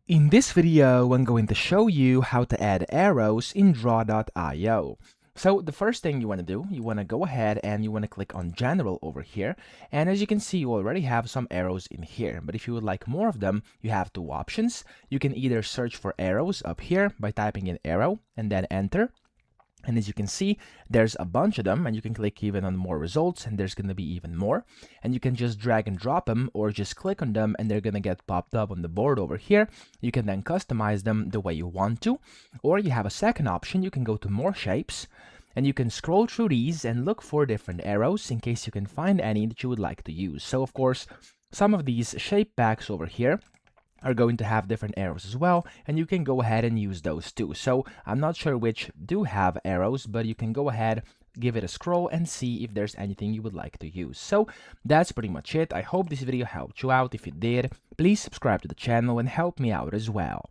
In this video, I'm going to show you how to add arrows in Draw.io. So the first thing you want to do, you want to go ahead and you want to click on General over here. And as you can see, you already have some arrows in here. But if you would like more of them, you have two options. You can either search for arrows up here by typing in arrow and then enter. And as you can see, there's a bunch of them, and you can click even on more results, and there's going to be even more. And you can just drag and drop them, or just click on them, and they're going to get popped up on the board over here. You can then customize them the way you want to. Or you have a second option, you can go to more shapes, and you can scroll through these and look for different arrows in case you can find any that you would like to use. So of course, some of these shape packs over here are going to have different arrows as well, and you can go ahead and use those too. So I'm not sure which do have arrows, but you can go ahead, give it a scroll, and see if there's anything you would like to use. So that's pretty much it. I hope this video helped you out. If it did, please subscribe to the channel and help me out as well.